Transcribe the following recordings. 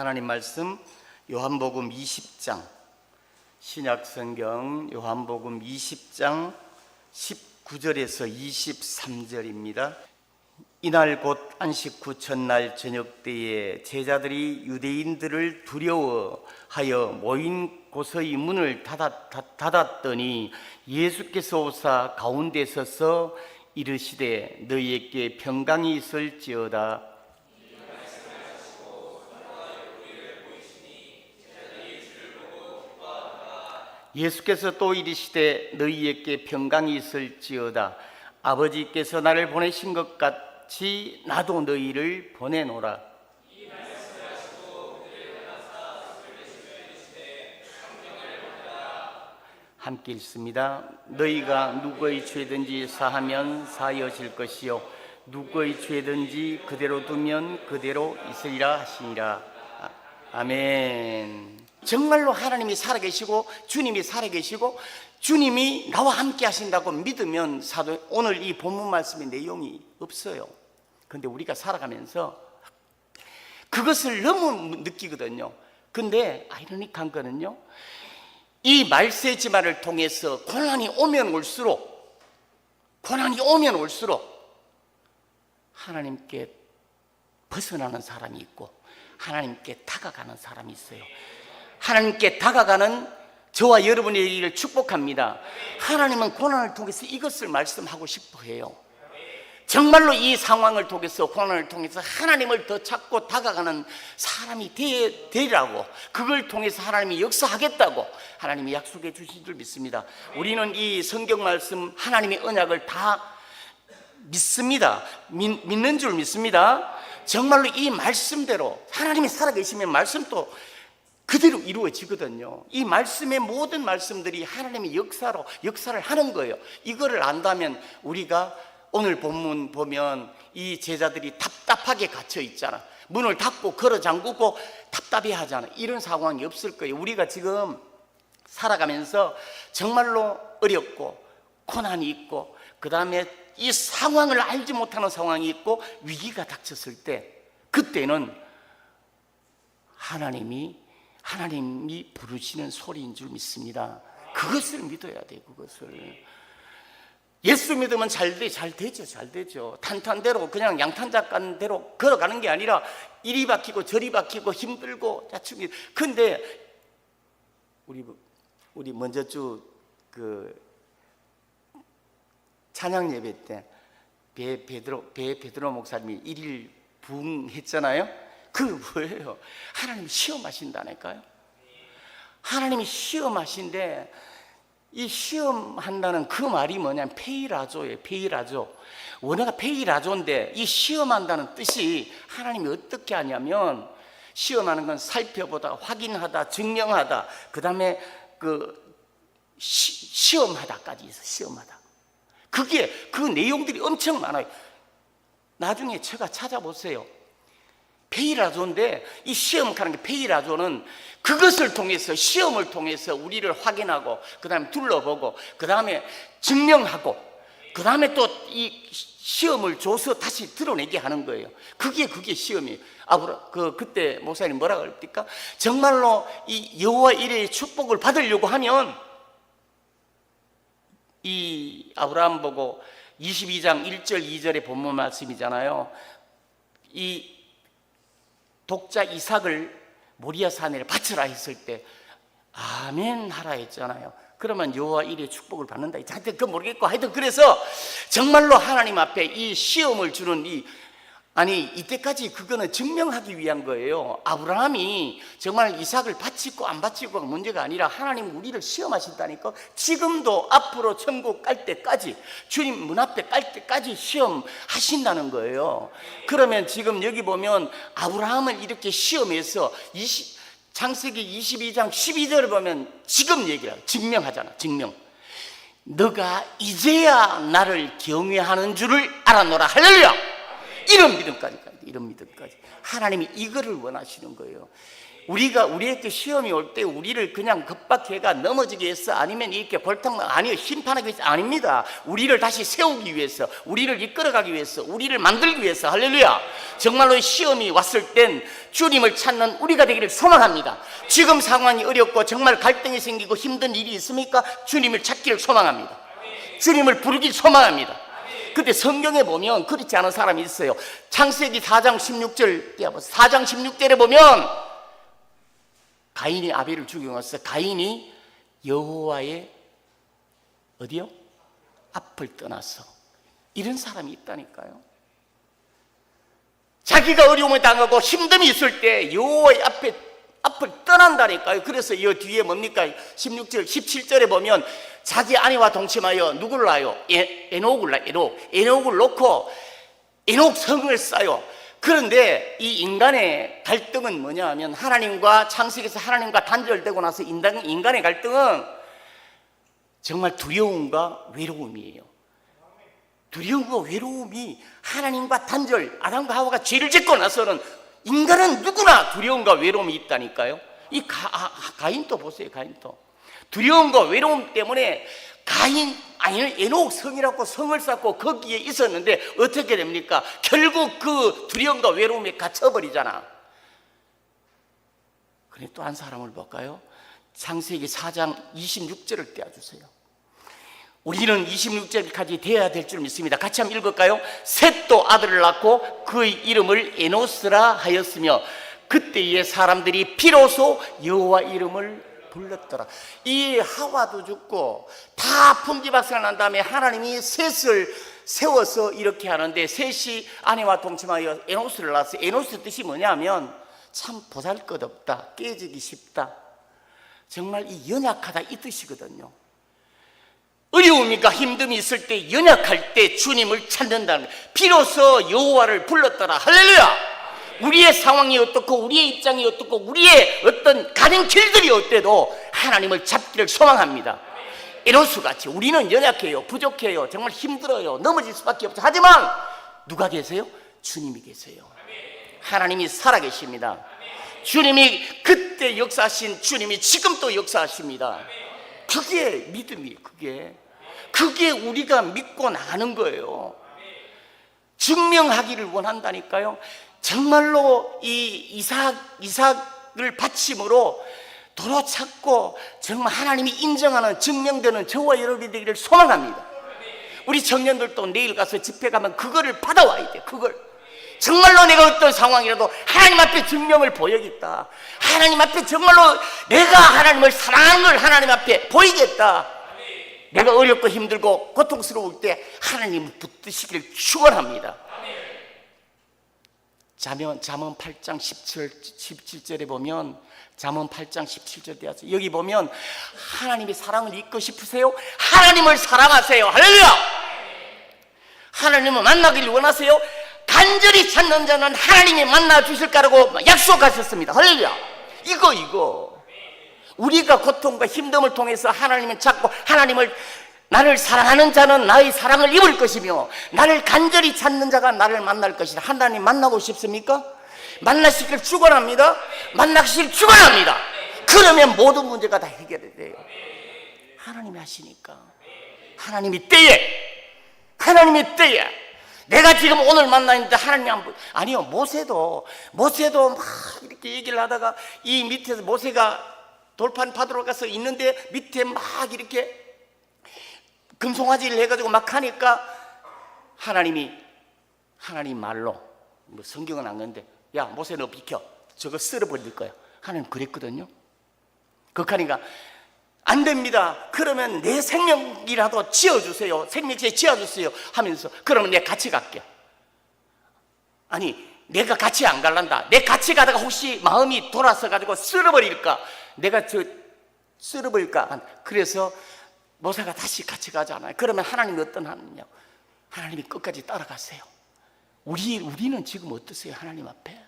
하나님 말씀 요한복음 20장, 신약성경 요한복음 20장 19절에서 23절입니다. 이날 곧 안식 후 첫날 저녁 때에 제자들이 유대인들을 두려워하여 모인 곳의 문을 닫았더니 예수께서 오사 가운데 서서 이르시되 너희에게 평강이 있을지어다. 예수께서 또 이르시되 너희에게 평강이 있을지어다. 아버지께서 나를 보내신 것 같이 나도 너희를 보내노라. 함께 읽습니다. 너희가 누구의 죄든지 사하면 사하여질 것이요 누구의 죄든지 그대로 두면 그대로 있으리라 하시니라. 아멘. 정말로 하나님이 살아계시고 주님이 살아계시고 주님이 나와 함께 하신다고 믿으면 오늘 이 본문 말씀의 내용이 없어요. 그런데 우리가 살아가면서 그것을 너무 느끼거든요. 근데 아이러니한 거는요, 이 말세지만을 통해서 고난이 오면 올수록 하나님께 벗어나는 사람이 있고 하나님께 다가가는 사람이 있어요. 하나님께 다가가는 저와 여러분의 일을 축복합니다. 하나님은 고난을 통해서 이것을 말씀하고 싶어 해요. 정말로 이 상황을 통해서, 고난을 통해서 하나님을 더 찾고 다가가는 사람이 되리라고, 그걸 통해서 하나님이 역사하겠다고 하나님이 약속해 주신 줄 믿습니다. 우리는 이 성경 말씀, 하나님의 언약을 다 믿습니다. 믿는 줄 믿습니다. 정말로 이 말씀대로 하나님이 살아계시면 말씀도 그대로 이루어지거든요. 이 말씀의 모든 말씀들이 하나님의 역사를 하는 거예요. 이거를 안다면 우리가 오늘 본문 보면 이 제자들이 답답하게 갇혀 있잖아. 문을 닫고 걸어 잠그고 답답해 하잖아. 이런 상황이 없을 거예요. 우리가 지금 살아가면서 정말로 어렵고 고난이 있고, 그 다음에 이 상황을 알지 못하는 상황이 있고 위기가 닥쳤을 때, 그때는 하나님이 부르시는 소리인 줄 믿습니다. 그것을 믿어야 돼요. 그것을. 예수 믿으면 잘 되죠. 탄탄대로 그냥 양탄자간대로 걸어가는 게 아니라 이리 박히고 저리 박히고 힘들고 다치고. 근데 우리 먼저 주 찬양 예배 때 베드로 목사님이 1일 부흥했잖아요. 그게 뭐예요? 하나님이 시험하신다니까요. 하나님이 시험하신데, 이 시험한다는 그 말이 뭐냐면 페이라조예요. 페이라조. 원어가 페이라조인데 이 시험한다는 뜻이 하나님이 어떻게 하냐면, 시험하는 건 살펴보다, 확인하다, 증명하다, 그 다음에 시험하다까지 있어. 시험하다. 그 내용들이 엄청 많아요. 나중에 제가 찾아보세요. 페이라조인데, 이 시험하는 게, 페이라조는 그것을 통해서, 시험을 통해서 우리를 확인하고, 그 다음에 둘러보고, 그 다음에 증명하고, 그 다음에 또 이 시험을 줘서 다시 드러내게 하는 거예요. 그게 시험이에요. 그때 목사님 뭐라고 그랬습니까? 정말로 이 여호와 이레의 축복을 받으려고 하면, 이 아브라함 보고 22장 1절 2절의 본문 말씀이잖아요. 이 독자 이삭을 모리아 산에 바쳐라 했을 때 아멘 하라 했잖아요. 그러면 여호와 이레의 축복을 받는다. 하여튼 그건 모르겠고, 하여튼 그래서 정말로 하나님 앞에 이 시험을 주는 이때까지 그거는 증명하기 위한 거예요. 아브라함이 정말 이삭을 바치고 안 바치고가 문제가 아니라 하나님 우리를 시험하신다니까. 지금도 앞으로 천국 갈 때까지, 주님 문 앞에 갈 때까지 시험하신다는 거예요. 그러면 지금 여기 보면 아브라함을 이렇게 시험해서 창세기 22장 12절을 보면 지금 얘기를 증명하잖아. 증명. 너가 이제야 나를 경외하는 줄을 알아노라. 할렐루야. 이런 믿음까지 가야 돼. 이런 믿음까지. 하나님이 이거를 원하시는 거예요. 우리에게 시험이 올 때 우리를 그냥 급박해가 넘어지게 해서 아니면 이렇게 아니요, 심판하기 위해서 아닙니다. 우리를 다시 세우기 위해서, 우리를 이끌어가기 위해서, 우리를 만들기 위해서. 할렐루야. 정말로 시험이 왔을 땐 주님을 찾는 우리가 되기를 소망합니다. 지금 상황이 어렵고 정말 갈등이 생기고 힘든 일이 있습니까? 주님을 찾기를 소망합니다. 주님을 부르기를 소망합니다. 근데 성경에 보면 그렇지 않은 사람이 있어요. 창세기 4장 16절 4장 16절에 보면 가인이 아벨을 죽여서 가인이 여호와의 어디요? 앞을 떠나서. 이런 사람이 있다니까요. 자기가 어려움을 당하고 힘듦이 있을 때 여호와의 앞을 떠난다니까요. 그래서 이 뒤에 뭡니까? 16절 17절에 보면 자기 아내와 동침하여 누구를 낳아요? 에녹을 낳아요. 에녹을 놓고 에녹 성을 쌓아요. 그런데 이 인간의 갈등은 뭐냐 하면 하나님과 창세기에서 하나님과 단절되고 나서 인간의 갈등은 정말 두려움과 외로움이에요. 두려움과 외로움이 하나님과 단절, 아담과 하와가 죄를 짓고 나서는 인간은 누구나 두려움과 외로움이 있다니까요. 이 가인도 보세요. 가인도 두려움과 외로움 때문에 에녹 성이라고 성을 쌓고 거기에 있었는데 어떻게 됩니까? 결국 그 두려움과 외로움에 갇혀버리잖아. 그래 또 한 사람을 볼까요? 창세기 4장 26절을 떼어주세요. 우리는 26절까지 돼야 될 줄 믿습니다. 같이 한번 읽을까요? 셋도 아들을 낳고 그의 이름을 에노스라 하였으며 그때의 사람들이 비로소 여호와 이름을 불렀더라. 이 하와도 죽고 다 풍지박산을 난 다음에 하나님이 셋을 세워서 이렇게 하는데 셋이 아내와 동침하여 에노스를 낳았어요. 에노스 뜻이 뭐냐면 참 보잘것없다, 깨지기 쉽다, 정말 이 연약하다 이 뜻이거든요. 어려움이니까 힘듦이 있을 때 연약할 때 주님을 찾는다는 거예요. 비로소 여호와를 불렀더라. 할렐루야. 우리의 상황이 어떻고 우리의 입장이 어떻고 우리의 어떤 가는 길들이 어때도 하나님을 잡기를 소망합니다. 에노스같이 우리는 연약해요, 부족해요, 정말 힘들어요, 넘어질 수밖에 없죠. 하지만 누가 계세요? 주님이 계세요. 하나님이 살아계십니다. 주님이 그때 역사하신 주님이 지금도 역사하십니다. 그게 믿음이에요. 그게 우리가 믿고 나가는 거예요. 증명하기를 원한다니까요. 정말로 이 이삭을 바침으로 도로 찾고 정말 하나님이 인정하는 증명되는 저와 여러분이 되기를 소망합니다. 우리 청년들도 내일 가서 집회 가면 그거를 받아와야 돼. 그걸 정말로 내가 어떤 상황이라도 하나님 앞에 증명을 보여야겠다. 하나님 앞에 정말로 내가 하나님을 사랑하는 걸 하나님 앞에 보이겠다. 내가 어렵고 힘들고 고통스러울 때 하나님을 붙드시기를 축원합니다. 잠언 8장 17절에 보면 잠언 8장 17절 되어서 여기 보면 하나님의 사랑을 잊고 싶으세요? 하나님을 사랑하세요. 할렐루야. 하나님을 만나기를 원하세요? 간절히 찾는 자는 하나님이 만나 주실 거라고 약속하셨습니다. 할렐루야. 이거 우리가 고통과 힘듦을 통해서 하나님을 찾고 나를 사랑하는 자는 나의 사랑을 입을 것이며 나를 간절히 찾는 자가 나를 만날 것이다. 하나님 만나고 싶습니까? 만나시길 축원합니다. 만나시길 축원합니다. 그러면 모든 문제가 다 해결이 돼요. 하나님이 하시니까. 하나님이 때에 내가 지금 오늘 만나는데 하나님이 안 보여. 아니요, 모세도 막 이렇게 얘기를 하다가 이 밑에서 모세가 돌판 파도로 가서 있는데 밑에 막 이렇게 금송아지를 해가지고 막 하니까 하나님 말로 뭐 성경은 안 그런데 야 모세 너 비켜 저거 쓸어버릴 거야. 하나님 그랬거든요. 그러니까 안 됩니다. 그러면 내 생명이라도 지어주세요. 생명체 지어주세요 하면서 그러면 내가 같이 갈게. 아니 내가 같이 안 갈란다. 내 같이 가다가 혹시 마음이 돌아서 가지고 쓸어버릴까? 내가 쓸어버릴까? 그래서 모세가 다시 같이 가잖아요. 그러면 하나님이 어떤 하나님이냐? 하나님이 끝까지 따라가세요. 우리는 지금 어떠세요? 하나님 앞에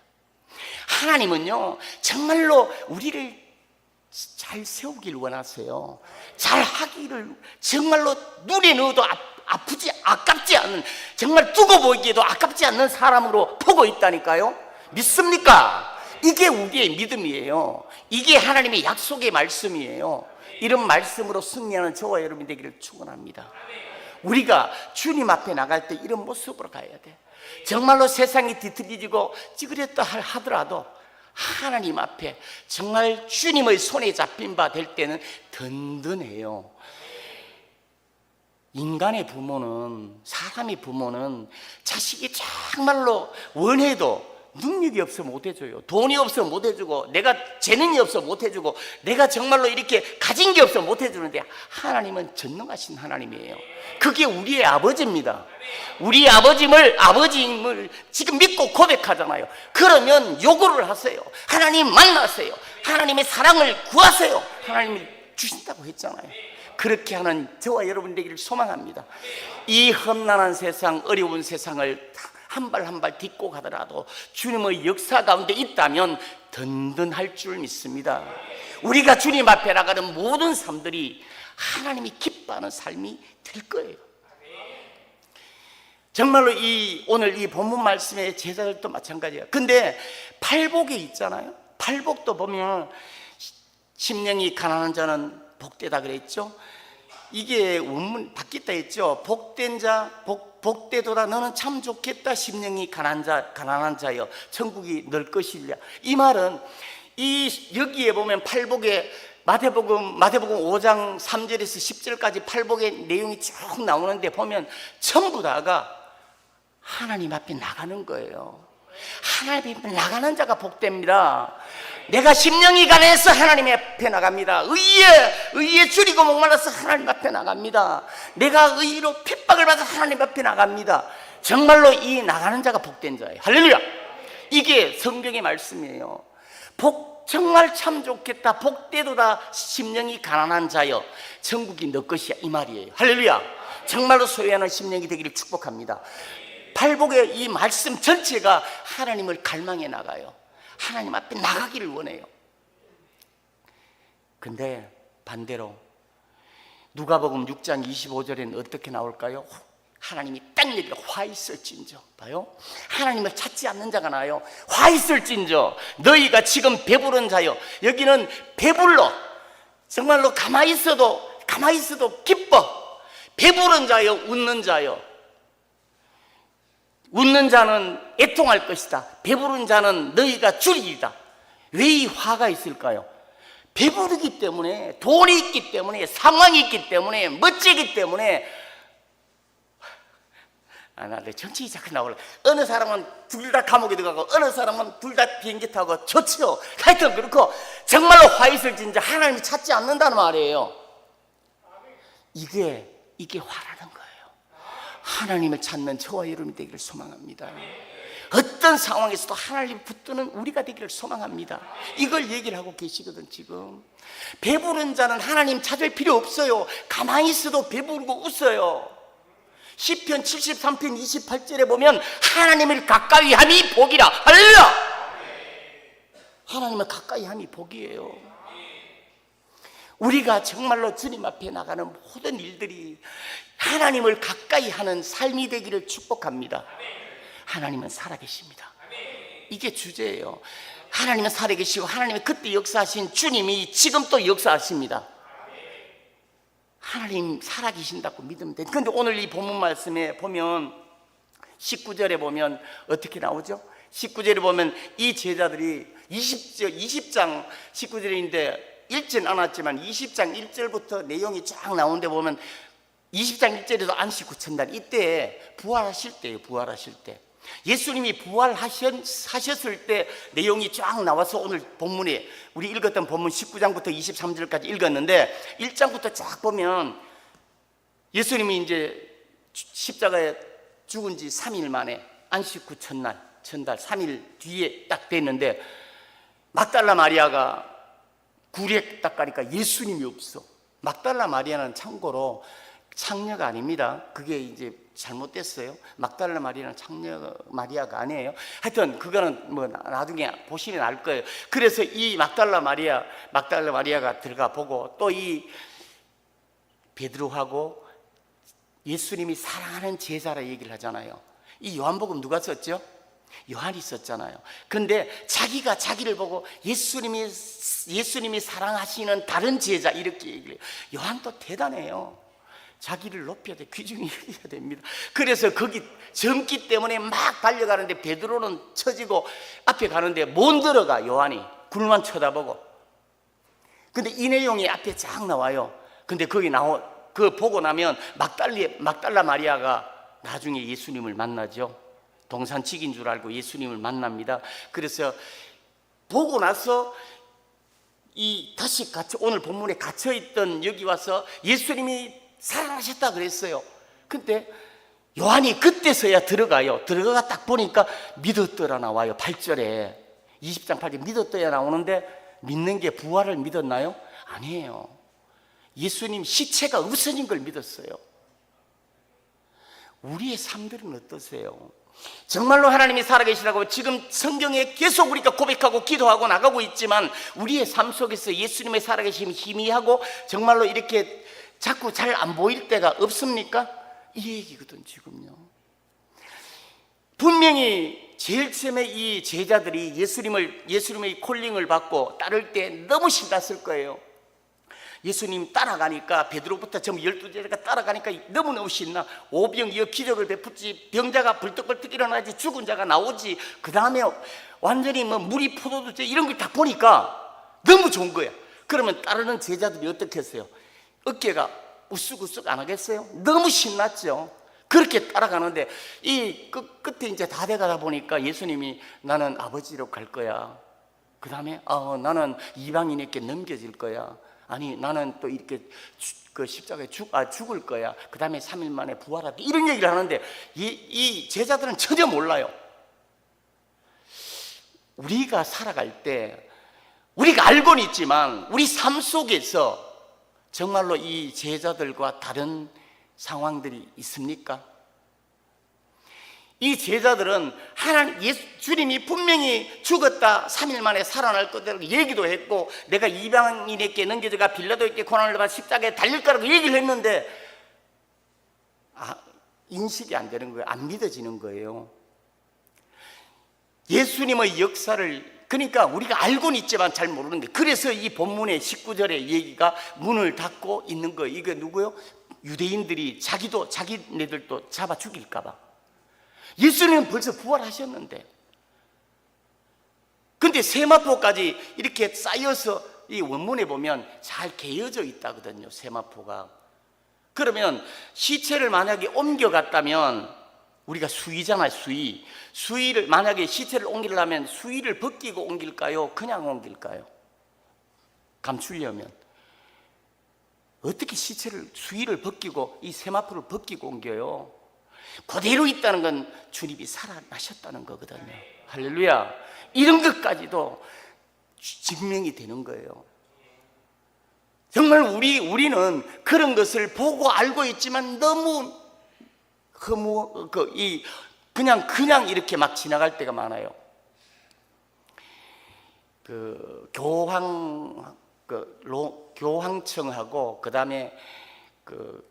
하나님은요 정말로 우리를 잘 세우길 원하세요. 잘 하기를 정말로 눈에 넣어도 아프지 아깝지 않는, 정말 두고 보기에도 아깝지 않는 사람으로 보고 있다니까요. 믿습니까? 이게 우리의 믿음이에요. 이게 하나님의 약속의 말씀이에요. 이런 말씀으로 승리하는 저와 여러분이 되기를 축원합니다. 우리가 주님 앞에 나갈 때 이런 모습으로 가야 돼. 정말로 세상이 뒤틀리지고 찌그렸다 하더라도 하나님 앞에 정말 주님의 손에 잡힌 바 될 때는 든든해요. 인간의 부모는, 사람의 부모는 자식이 정말로 원해도 능력이 없어 못 해줘요. 돈이 없어 못 해주고, 내가 재능이 없어 못 해주고, 내가 정말로 이렇게 가진 게 없어 못 해주는데, 하나님은 전능하신 하나님이에요. 그게 우리의 아버지입니다. 우리 아버님을 지금 믿고 고백하잖아요. 그러면 요구를 하세요. 하나님 만나세요. 하나님의 사랑을 구하세요. 하나님이 주신다고 했잖아요. 그렇게 하는 저와 여러분 되기를 소망합니다. 이 험난한 세상, 어려운 세상을 한 발 한 발 딛고 가더라도 주님의 역사 가운데 있다면 든든할 줄 믿습니다. 우리가 주님 앞에 나가는 모든 삶들이 하나님이 기뻐하는 삶이 될 거예요. 정말로 오늘 이 본문 말씀의 제자들도 마찬가지예요. 근데 팔복에 있잖아요. 팔복도 보면 심령이 가난한 자는 복되다 그랬죠. 이게 원문 바뀌었다 했죠. 복된 자, 복되도다. 너는 참 좋겠다. 심령이 가난한 자여 천국이 널 것이랴. 이 말은 여기에 보면 팔복에 마태복음 5장 3절에서 10절까지 팔복의 내용이 쭉 나오는데 보면 전부 다가 하나님 앞에 나가는 거예요. 하나님 앞에 나가는 자가 복됩니다. 내가 심령이 가난해서 하나님 앞에 나갑니다. 의에 줄이고 목말라서 하나님 앞에 나갑니다. 내가 의로 핍박을 받아서 하나님 앞에 나갑니다. 정말로 이 나가는 자가 복된 자예요. 할렐루야. 이게 성경의 말씀이에요. 정말 참 좋겠다. 복되도다. 심령이 가난한 자여 천국이 너 것이야. 이 말이에요. 할렐루야. 정말로 소유하는 심령이 되기를 축복합니다. 팔복의 이 말씀 전체가 하나님을 갈망해 나가요. 하나님 앞에 나가기를 원해요. 근데 반대로 누가복음 6장 25절에는 어떻게 나올까요? 하나님이 딱 얘기가 화 있을진저. 봐요. 하나님을 찾지 않는 자가 나요. 화 있을진저 너희가 지금 배부른 자요. 여기는 배불러. 정말로 가만히 있어도 기뻐. 배부른 자요, 웃는 자요. 웃는 자는 애통할 것이다. 배부른 자는 너희가 줄이리다. 왜 이 화가 있을까요? 배부르기 때문에, 돈이 있기 때문에, 상황이 있기 때문에, 멋지기 때문에. 나 정치기 잠깐 나올래. 어느 사람은 둘 다 감옥에 들어가고 어느 사람은 둘 다 비행기 타고 좋죠. 하여튼 그렇고 정말로 화 있을진저 하나님이 찾지 않는다는 말이에요. 이게 화라는 거예요. 하나님을 찾는 저와 여러분이 되기를 소망합니다. 어떤 상황에서도 하나님 붙드는 우리가 되기를 소망합니다. 이걸 얘기를 하고 계시거든. 지금 배부른 자는 하나님 찾을 필요 없어요. 가만히 있어도 배부르고 웃어요. 시편 73편 28절에 보면 하나님을 가까이 함이 복이라. 할렐루야. 하나님을 가까이 함이 복이에요. 우리가 정말로 주님 앞에 나가는 모든 일들이 하나님을 가까이 하는 삶이 되기를 축복합니다. 하나님은 살아계십니다. 이게 주제예요. 하나님은 살아계시고 하나님이 그때 역사하신 주님이 지금 또 역사하십니다. 하나님 살아계신다고 믿으면 돼. 그런데 오늘 이 본문 말씀에 보면 19절에 보면 어떻게 나오죠? 19절에 보면 이 제자들이 20장 19절인데 읽진 않았지만 20장 1절부터 내용이 쫙 나오는데 보면 20장 1절에도 안식 후 첫날, 이때 부활하실 때예요. 부활하실 때 예수님이 부활하셨을 때 내용이 쫙 나와서 오늘 본문에 우리 읽었던 본문 19장부터 23절까지 읽었는데 1장부터 쫙 보면 예수님이 이제 십자가에 죽은 지 3일 만에 안식 후 첫날 3일 뒤에 딱 됐는데 막달라 마리아가 굴에 딱 가니까 예수님이 없어. 막달라 마리아는 참고로 창녀가 아닙니다. 그게 이제 잘못됐어요. 막달라 마리아는 창녀 마리아가 아니에요. 하여튼 그거는 뭐 나중에 보시면 알 거예요. 그래서 이 막달라 마리아가 들어가 보고 또 이 베드로하고 예수님이 사랑하는 제자라 얘기를 하잖아요. 이 요한복음 누가 썼죠? 요한이 썼잖아요. 그런데 자기가 자기를 보고 예수님이 사랑하시는 다른 제자 이렇게 얘기를 해요. 요한도 대단해요. 자기를 높여야 돼. 귀중히 여겨야 됩니다. 그래서 거기 젊기 때문에 막 달려가는데 베드로는 처지고 앞에 가는데 못 들어가. 요한이 굴만 쳐다보고. 근데 이 내용이 앞에 쫙 나와요. 근데 거기 그거 보고 나면 막달라 마리아가 나중에 예수님을 만나죠. 동산치기인 줄 알고 예수님을 만납니다. 그래서 보고 나서 다시 오늘 본문에 갇혀있던 여기 와서 예수님이 사랑하셨다 그랬어요. 근데 요한이 그때서야 들어가요. 들어가 딱 보니까 믿었더라 나와요. 8절에 20장 8절 믿었더라 나오는데 믿는 게 부활을 믿었나요? 아니에요. 예수님 시체가 없어진 걸 믿었어요. 우리의 삶들은 어떠세요? 정말로 하나님이 살아계시라고 지금 성경에 계속 우리가 고백하고 기도하고 나가고 있지만 우리의 삶 속에서 예수님의 살아계심이 희미하고 정말로 이렇게 자꾸 잘 안 보일 때가 없습니까? 이 얘기거든 지금요. 분명히 제일 처음에 이 제자들이 예수님의 콜링을 받고 따를 때 너무 신났을 거예요. 예수님 따라가니까 베드로부터 전부 12제자가 따라가니까 너무너무 신나. 오병이어 기적을 베푸지, 병자가 벌떡벌떡 일어나지, 죽은 자가 나오지, 그 다음에 완전히 물이 포도주지 이런 걸 다 보니까 너무 좋은 거야. 그러면 따르는 제자들이 어떻게 했어요? 어깨가 우쓱우쓱 안 하겠어요? 너무 신났죠. 그렇게 따라가는데 이 끝에 이제 다 돼가다 보니까 예수님이 나는 아버지로 갈 거야. 그 다음에 나는 이방인에게 넘겨질 거야. 아니 나는 또 이렇게 그 십자가에 죽을 거야. 그 다음에 3일 만에 부활하다 이런 얘기를 하는데 이 제자들은 전혀 몰라요. 우리가 살아갈 때 우리가 알고는 있지만 우리 삶 속에서 정말로 이 제자들과 다른 상황들이 있습니까? 이 제자들은 주님이 분명히 죽었다 3일 만에 살아날 거라고 얘기도 했고 내가 이방인에게 넘겨져가 빌라도에게 고난을 받아 십자가에 달릴 거라고 얘기를 했는데 인식이 안 되는 거예요. 안 믿어지는 거예요. 예수님의 역사를 그러니까 우리가 알고는 있지만 잘 모르는 거예요. 그래서 이 본문의 19절의 얘기가 문을 닫고 있는 거예요. 이게 누구요? 유대인들이 자기네들도 잡아 죽일까 봐. 예수님은 벌써 부활하셨는데 근데 세마포까지 이렇게 쌓여서 이 원문에 보면 잘 개어져 있다거든요. 세마포가. 그러면 시체를 만약에 옮겨갔다면 우리가 수의잖아요. 수의를 만약에 시체를 옮기려면 수의를 벗기고 옮길까요? 그냥 옮길까요? 감추려면 어떻게 수의를 벗기고 이 세마포를 벗기고 옮겨요? 그대로 있다는 건 주님이 살아나셨다는 거거든요. 할렐루야. 이런 것까지도 증명이 되는 거예요. 정말 우리는 그런 것을 보고 알고 있지만 너무 그냥 이렇게 막 지나갈 때가 많아요. 교황청하고 그 다음에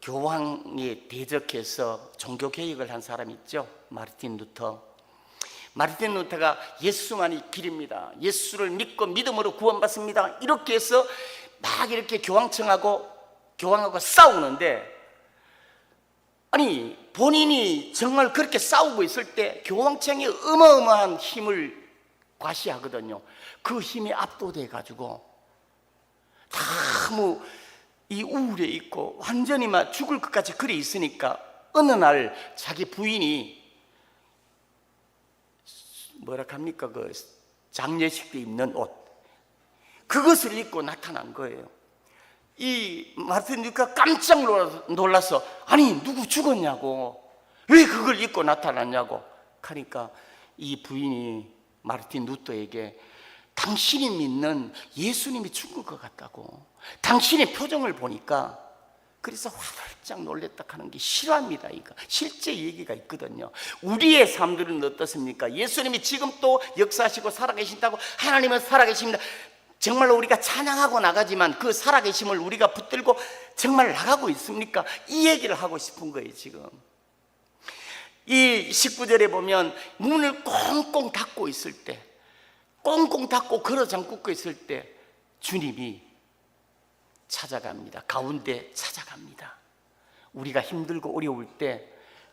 교황에 대적해서 종교 개혁을 한 사람 있죠. 마르틴 루터가 예수만이 길입니다. 예수를 믿고 믿음으로 구원받습니다. 이렇게 해서 막 이렇게 교황하고 싸우는데 아니 본인이 정말 그렇게 싸우고 있을 때 교황청이 어마어마한 힘을 과시하거든요. 그 힘에 압도돼 가지고 너무 이 우울에 있고 완전히 막 죽을 것까지 그래 있으니까 어느 날 자기 부인이 그 장례식 때 입는 옷 그것을 입고 나타난 거예요. 이 마르틴 루터가 깜짝 놀라서 아니 누구 죽었냐고 왜 그걸 입고 나타났냐고 하니까 이 부인이 마르틴 루터에게 당신이 믿는 예수님이 죽을 것 같다고 당신의 표정을 보니까 그래서 화들짝 놀랬다 하는 게 실화입니다. 이거 실제 얘기가 있거든요. 우리의 삶들은 어떻습니까? 예수님이 지금 또 역사하시고 살아계신다고 하나님은 살아계십니다. 정말로 우리가 찬양하고 나가지만 그 살아계심을 우리가 붙들고 정말 나가고 있습니까? 이 얘기를 하고 싶은 거예요. 지금 이 19절에 보면 문을 꽁꽁 닫고 있을 때, 꽁꽁 닫고 걸어 잠그고 있을 때 주님이 찾아갑니다. 가운데 찾아갑니다. 우리가 힘들고 어려울 때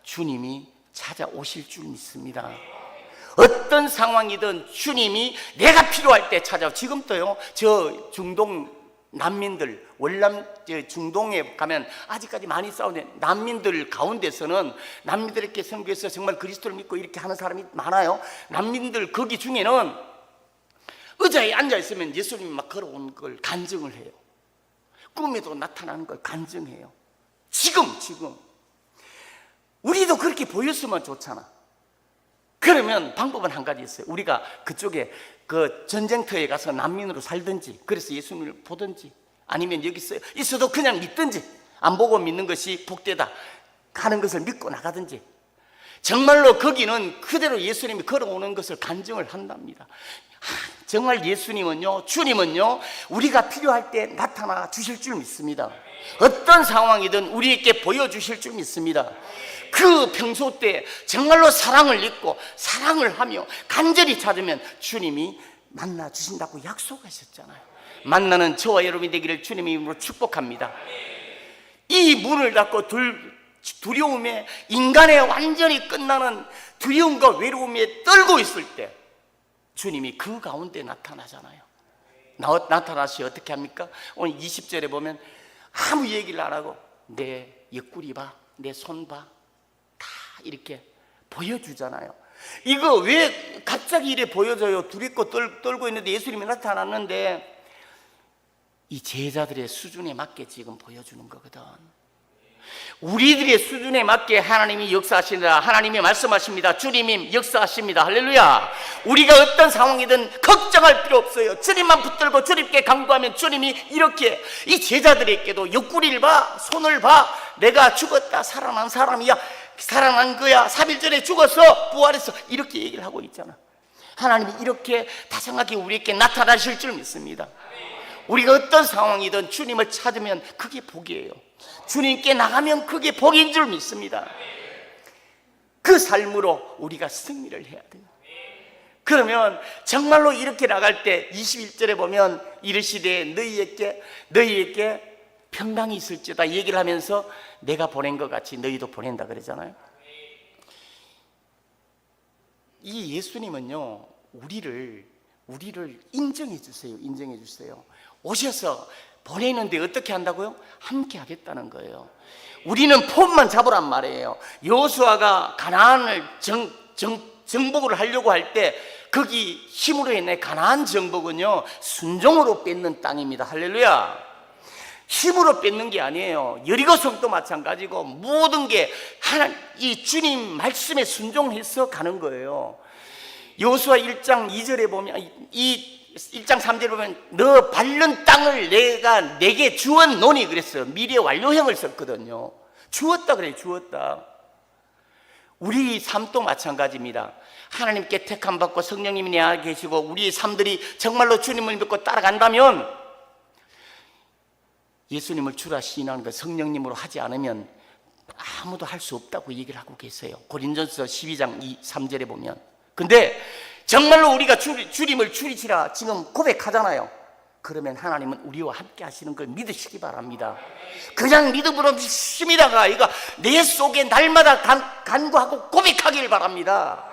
주님이 찾아오실 줄 믿습니다. 어떤 상황이든 주님이 내가 필요할 때 찾아오. 지금도요, 저 중동 난민들, 월남 중동에 가면 아직까지 많이 싸우는 난민들 가운데서는 난민들에게 선교해서 정말 그리스도를 믿고 이렇게 하는 사람이 많아요. 난민들 거기 중에는 의자에 앉아 있으면 예수님이 막 걸어온 걸 간증을 해요. 꿈에도 나타나는 걸 간증해요. 지금 우리도 그렇게 보였으면 좋잖아. 그러면 방법은 한 가지 있어요. 우리가 그쪽에 그 전쟁터에 가서 난민으로 살든지, 그래서 예수님을 보든지, 아니면 여기 있어도 그냥 믿든지, 안 보고 믿는 것이 복되다 하는 것을 믿고 나가든지, 정말로 거기는 그대로 예수님이 걸어오는 것을 간증을 한답니다. 정말 예수님은요, 주님은요, 우리가 필요할 때 나타나 주실 줄 믿습니다. 어떤 상황이든 우리에게 보여주실 줄 믿습니다. 그 평소 때 정말로 사랑을 잊고 사랑을 하며 간절히 찾으면 주님이 만나 주신다고 약속하셨잖아요. 만나는 저와 여러분이 되기를 주님의 이름으로 축복합니다. 이 문을 닫고 두려움에, 인간의 완전히 끝나는 두려움과 외로움에 떨고 있을 때 주님이 그 가운데 나타나잖아요. 나타나시 어떻게 합니까? 오늘 20절에 보면 아무 얘기를 안 하고 내 옆구리 봐, 내 손 봐, 다 이렇게 보여주잖아요. 이거 왜 갑자기 이래 보여줘요? 두렵고 떨고 있는데 예수님이 나타났는데, 이 제자들의 수준에 맞게 지금 보여주는 거거든. 우리들의 수준에 맞게 하나님이 역사하시니라. 하나님이 말씀하십니다. 주님이 역사하십니다. 할렐루야. 우리가 어떤 상황이든 걱정할 필요 없어요. 주님만 붙들고 주님께 간구하면 주님이 이렇게, 이 제자들에게도 옆구리를 봐, 손을 봐, 내가 죽었다 살아난 사람이야, 살아난 거야, 3일 전에 죽어서 부활했어, 이렇게 얘기를 하고 있잖아. 하나님이 이렇게 다정하게 우리에게 나타나실 줄 믿습니다. 우리가 어떤 상황이든 주님을 찾으면 그게 복이에요. 주님께 나가면 그게 복인 줄 믿습니다. 그 삶으로 우리가 승리를 해야 돼요. 그러면 정말로 이렇게 나갈 때 21절에 보면 이르시되 너희에게 평강이 있을지어다 얘기를 하면서 내가 보낸 것 같이 너희도 보낸다 그러잖아요. 이 예수님은요, 우리를 인정해 주세요. 인정해 주세요. 오셔서 보내는데 어떻게 한다고요? 함께 하겠다는 거예요. 우리는 폼만 잡으란 말이에요. 여호수아가 가나안을 정복을 하려고 할 때 거기 힘으로 인해 가나안 정복은요, 순종으로 뺏는 땅입니다. 할렐루야. 힘으로 뺏는 게 아니에요. 여리고 성도 마찬가지고 모든 게 이 주님 말씀에 순종해서 가는 거예요. 여호수아 1장 2절에 보면, 1장 3절에 보면 너 밟는 땅을 내가 내게 주었노니 그랬어요. 미래 완료형을 썼거든요. 주었다 그래요. 주었다. 우리 삶도 마찬가지입니다. 하나님께 택함 받고 성령님이 내 안에 계시고 우리의 삶들이 정말로 주님을 믿고 따라간다면, 예수님을 주라 시인하는 것 성령님으로 하지 않으면 아무도 할 수 없다고 얘기를 하고 계세요. 고린도전서 12장 3절에 보면. 근데 정말로 우리가 주님을 주리시라 지금 고백하잖아요. 그러면 하나님은 우리와 함께 하시는 걸 믿으시기 바랍니다. 그냥 믿음으로 믿습니다가 이거 내 속에 날마다 간구하고 고백하길 바랍니다.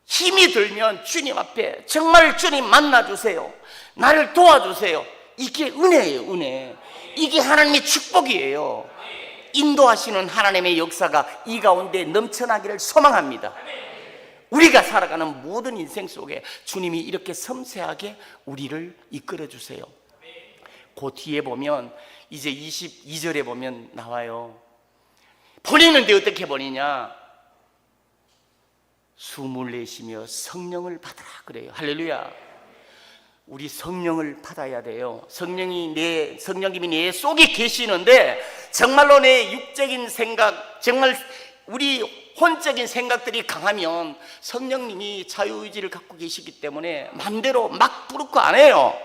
힘이 들면 주님 앞에 정말 주님 만나주세요. 나를 도와주세요. 이게 은혜예요. 은혜. 이게 하나님의 축복이에요. 인도하시는 하나님의 역사가 이 가운데 넘쳐나기를 소망합니다. 우리가 살아가는 모든 인생 속에 주님이 이렇게 섬세하게 우리를 이끌어 주세요. 그 뒤에 보면 이제 22절에 보면 나와요. 보내는데 어떻게 보내냐? 숨을 내쉬며 성령을 받으라 그래요. 할렐루야. 우리 성령을 받아야 돼요. 성령님이 내 속에 계시는데 정말로 내 육적인 생각, 정말 우리 혼적인 생각들이 강하면 성령님이 자유의지를 갖고 계시기 때문에 마음대로 막 부르고 안 해요.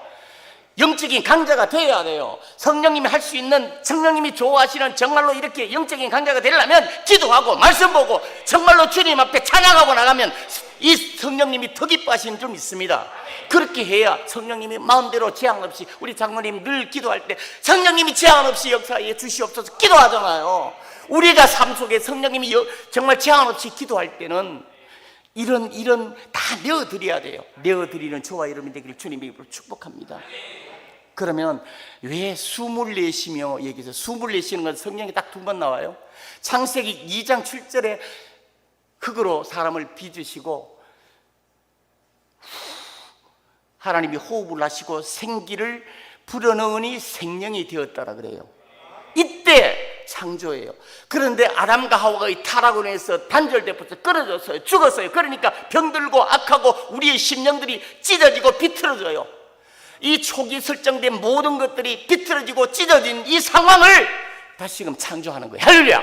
영적인 강자가 되어야 돼요. 성령님이 할 수 있는, 성령님이 좋아하시는 정말로 이렇게 영적인 강자가 되려면 기도하고 말씀 보고 정말로 주님 앞에 찬양하고 나가면 이 성령님이 더 기뻐하시는 줄 믿습니다. 그렇게 해야 성령님이 마음대로 제한 없이, 우리 장로님 늘 기도할 때 성령님이 제한 없이 역사해 주시옵소서 기도하잖아요. 우리가 삶 속에 성령님이 정말 제한 없이 기도할 때는 이런 다 내어드려야 돼요. 내어드리는 저와 여러분이 되기를 주님의 이름으로 축복합니다. 그러면 왜 숨을 내쉬며 얘기해서, 숨을 내쉬는 건 성경에 딱 2번 나와요. 창세기 2장 7절에 흙으로 사람을 빚으시고 하나님이 호흡을 하시고 생기를 불어넣으니 생명이 되었다라 그래요. 이때 창조예요. 그런데 아담과 하와가 이 타락으로 해서 단절돼서 끊어졌어요. 죽었어요. 그러니까 병들고 악하고 우리의 심령들이 찢어지고 비틀어져요. 이 초기 설정된 모든 것들이 비틀어지고 찢어진 이 상황을 다시금 창조하는 거예요. 할렐루야.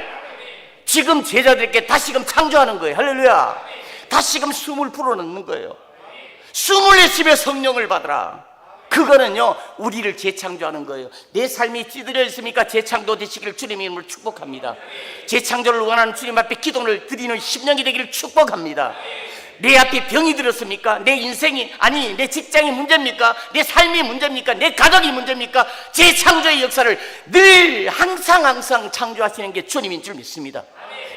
지금 제자들께 다시금 창조하는 거예요. 할렐루야. 다시금 숨을 불어넣는 거예요. 숨을 내쉬며 성령을 받으라. 그거는요, 우리를 재창조하는 거예요. 내 삶이 찌들어 있으니까 재창조 되시기를 주님의 이름으로 축복합니다. 재창조를 원하는 주님 앞에 기도를 드리는 10년이 되기를 축복합니다. 내 앞에 병이 들었습니까? 내 인생이, 아니 내 직장이 문제입니까? 내 삶이 문제입니까? 내 가족이 문제입니까? 재창조의 역사를 늘 항상 창조하시는 게 주님인 줄 믿습니다.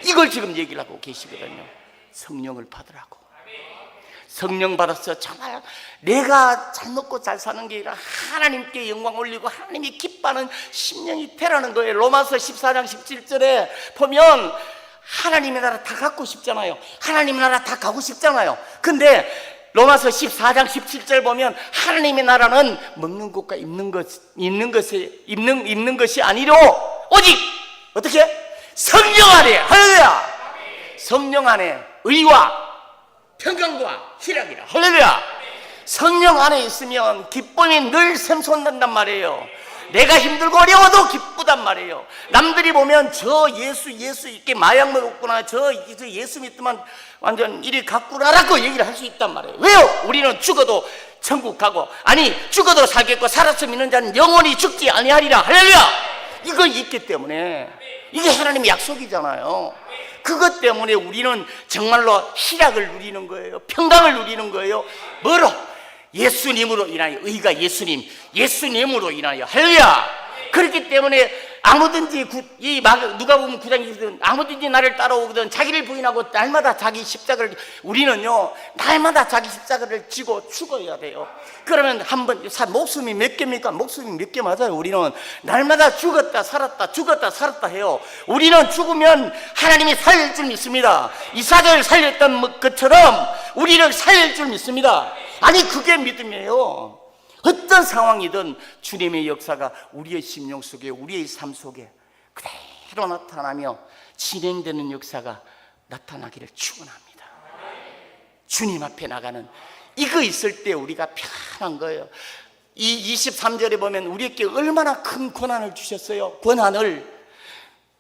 이걸 지금 얘기를 하고 계시거든요. 성령을 받으라고. 성령 받아서 정말 내가 잘 먹고 잘 사는 게 아니라 하나님께 영광 올리고 하나님이 기뻐하는 심령이 되라는 거예요. 로마서 14장 17절에 보면 하나님의 나라 다 갖고 싶잖아요. 하나님의 나라 다 가고 싶잖아요. 근데 로마서 14장 17절 보면 하나님의 나라는 먹는 것과 입는 것이 아니로 오직 어떻게? 성령 안에, 할렐루야, 성령 안에 의와 평강과 희락이라. 할렐루야. 성령 안에 있으면 기쁨이 늘 샘솟는단 말이에요. 내가 힘들고 어려워도 기쁘단 말이에요. 남들이 보면 저 예수 있게 마약 먹었구나, 저 예수 믿더만 완전 이리 갔구나라고 얘기를 할 수 있단 말이에요. 왜요? 우리는 죽어도 천국 가고, 아니 죽어도 살겠고 살아서 믿는 자는 영원히 죽지 아니하리라. 할렐루야. 이거 있기 때문에, 이게 하나님의 약속이잖아요. 그것 때문에 우리는 정말로 희락을 누리는 거예요. 평강을 누리는 거예요. 뭐로? 예수님으로 인하여. 의가 예수님으로 인하여. 할렐루야. 그렇기 때문에 아무든지 누가복음 9장이든 아무든지 나를 따라오거든 자기를 부인하고 날마다 자기 십자가를, 우리는요 날마다 자기 십자가를 지고 죽어야 돼요. 그러면 한번 목숨이 몇 개입니까? 목숨이 몇 개 맞아요. 우리는 날마다 죽었다 살았다 해요. 우리는 죽으면 하나님이 살릴 줄 믿습니다. 이삭을 살렸던 것처럼 우리를 살릴 줄 믿습니다. 아니 그게 믿음이에요. 어떤 상황이든 주님의 역사가 우리의 심령 속에, 우리의 삶 속에 그대로 나타나며 진행되는 역사가 나타나기를 축원합니다. 주님 앞에 나가는 이거 있을 때 우리가 편한 거예요. 이 23절에 보면 우리에게 얼마나 큰 권한을 주셨어요. 권한을,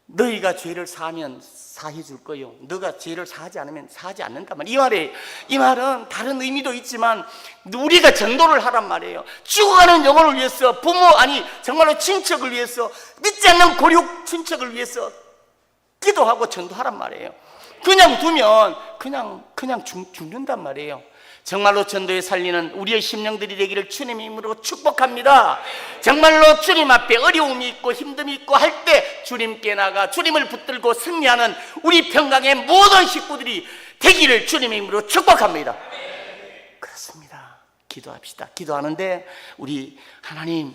너희가 죄를 사하면 사해 줄 거요, 너가 죄를 사하지 않으면 사하지 않는단 말이에요. 이 말은 다른 의미도 있지만 우리가 전도를 하란 말이에요. 죽어가는 영혼을 위해서, 부모, 아니 정말로 친척을 위해서, 믿지 않는 고륙 친척을 위해서 기도하고 전도하란 말이에요. 그냥 두면 그냥 죽는단 말이에요. 정말로 전도에 살리는 우리의 심령들이 되기를 주님의 이름으로 축복합니다. 정말로 주님 앞에 어려움이 있고 힘듦이 있고 할 때 주님께 나가 주님을 붙들고 승리하는 우리 평강의 모든 식구들이 되기를 주님의 이름으로 축복합니다. 그렇습니다. 기도합시다. 기도하는데 우리 하나님